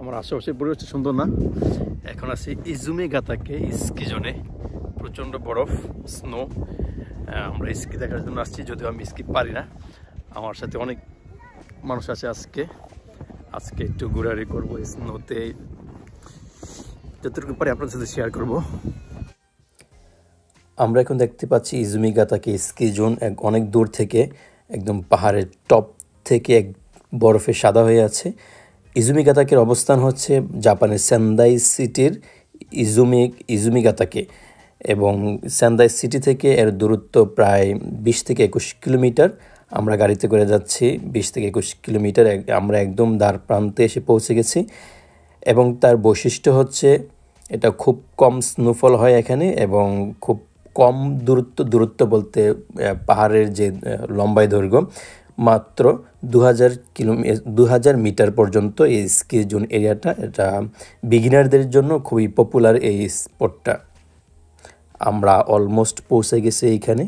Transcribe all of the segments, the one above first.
আমার আশেপাশে পরিবেশটা সুন্দর না? এখন আছি ইজুমি গাতাকে স্কি জোনে। প্রচণ্ড বরফ, স্নো। আমরা স্কি দেখার জন্য আসছি, যদিও আমি স্কি পারি না। আমার সাথে অনেক মানুষ আছে। আজকে একটু ঘোরাঘুরি করবো স্নোতে, যতটুকু পারি আপনার সাথে শেয়ার করব। আমরা এখন দেখতে পাচ্ছি ইজুমি গাতাকে স্কি জোন অনেক দূর থেকে, একদম পাহাড়ের টপ থেকে বরফে সাদা হয়ে আছে। ইজুমি গাতাকের অবস্থান হচ্ছে জাপানের সেন্দাই সিটির ইজুমি গাতাকে, এবং সেন্দাই সিটি থেকে এর দূরত্ব প্রায় 20 থেকে 21 কিলোমিটার। আমরা গাড়িতে করে যাচ্ছি 20 থেকে 21 কিলোমিটার। আমরা একদম দ্বার প্রান্তে এসে পৌঁছে গেছি, এবং তার বৈশিষ্ট্য হচ্ছে এটা খুব কম স্নোফল হয় এখানে, এবং খুব কম দূরত্ব বলতে পাহাড়ের যে লম্বাই দৈর্ঘ্য মাত্র 2000 মিটার পর্যন্ত এই স্কি জোন এরিয়াটা। এটা বিগিনারদের জন্য খুবই পপুলার এই স্পটটা। আমরা অলমোস্ট পৌঁছে গেছি এইখানে।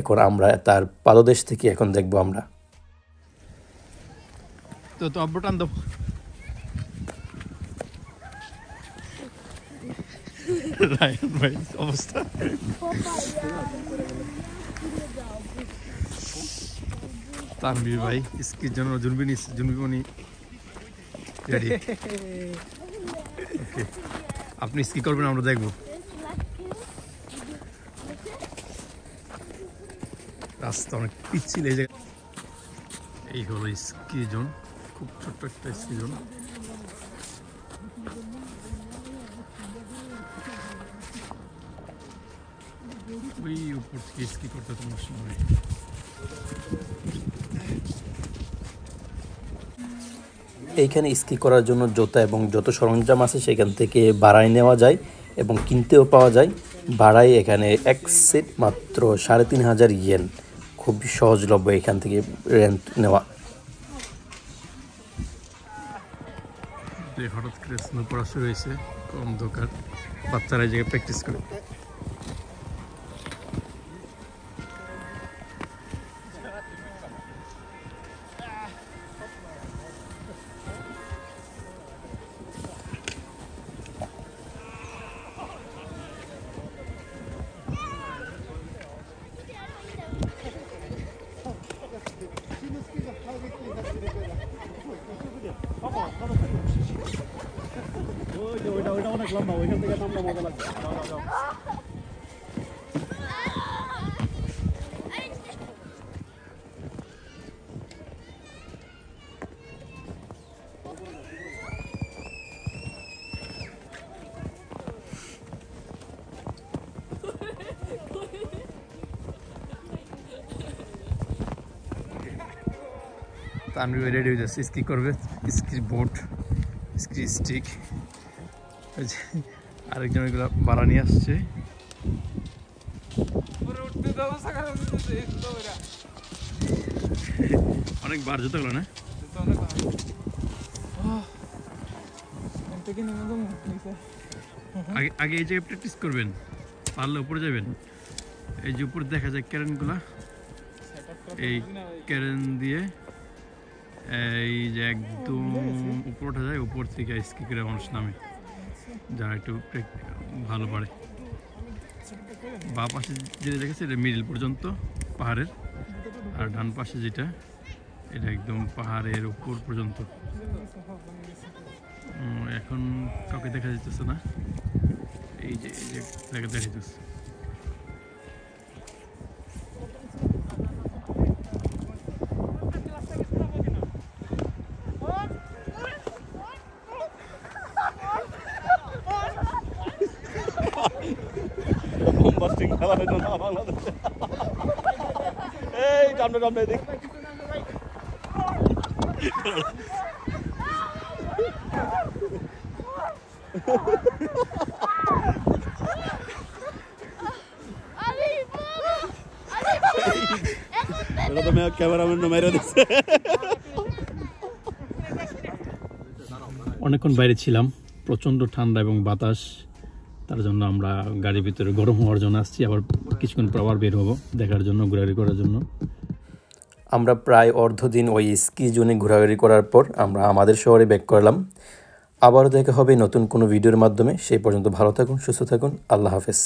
এখন আমরা তার পাদদেশ থেকে এখন দেখবো আমরা। তো আব্বুটান দাও। রায়ন ভাই অবস্থা তানভীর ভাই স্কির জন্য জুনবিমনি রেডি। ওকে, আপনি স্কি করবেন, আমরা দেখবো। রাস্তা অনেক পিচ্ছিল এই জায়গা। এই হলো স্কি জোন, খুব ছোট্ট একটা স্কি জোন। ওই উপর থেকে স্কি করতে তোমার সময়। এইখানে স্কি করার জন্য জুতা এবং যত সরঞ্জাম আছে সেখান থেকে ভাড়ায় নেওয়া যায় এবং কিনতেও পাওয়া যায়। ভাড়ায় এখানে এক সেট মাত্র 3500 ইয়েন। খুব সহজলভ্য এখান থেকে রেন্ট নেওয়া। হঠাৎ করে স্নো পড়া শুরু হয়েছে, অন্ধকার, বাচ্চারা এই জায়গায় প্র্যাকটিস করে। অনেক লম্বা, ওইখান থেকে নামলে মজা লাগবে। তানভীর রেডি হয়ে যাচ্ছে, স্কি করবে। স্কি বোর্ড, স্কি স্টিক, আরেকজন এগুলো ভাড়া নিয়ে আসছে। অনেক বার জুতো গুলো না? আগে এই জায়গায় প্র্যাকটিস করবেন, পারলে উপরে যাবেন। এই যে উপরে দেখা যায় ক্যারেন গুলা, এই ক্যারেন দিয়ে এই যে একদম উপর ওঠা যায়। উপর থেকে স্কি করে মানুষ নামে, যারা একটু ভালো পারে। বাঁ পাশে যেটা দেখেছে এটা মিডিল পর্যন্ত পাহাড়ের, আর ডান পাশে যেটা এটা একদম পাহাড়ের উপর পর্যন্ত। এখন কাউকে দেখা যেতেছে না, এই যে দেখা যেতেছে। অনেকক্ষণ বাইরে ছিলাম, প্রচন্ড ঠান্ডা এবং বাতাস, তার জন্য আমরা গাড়ির ভিতরে গরম হওয়ার জন্য আসছি। আবার কিছুক্ষণ পর আবার বের হবো দেখার জন্য, ঘোরাঘুরি করার জন্য। আমরা প্রায় অর্ধ দিন ওই স্কি জোনে ঘোরাঘুরি করার পর আমরা আমাদের শহরে ব্যাক করলাম। আবারও দেখা হবে নতুন কোনো ভিডিওর মাধ্যমে। সেই পর্যন্ত ভালো থাকুন, সুস্থ থাকুন। আল্লাহ হাফেজ।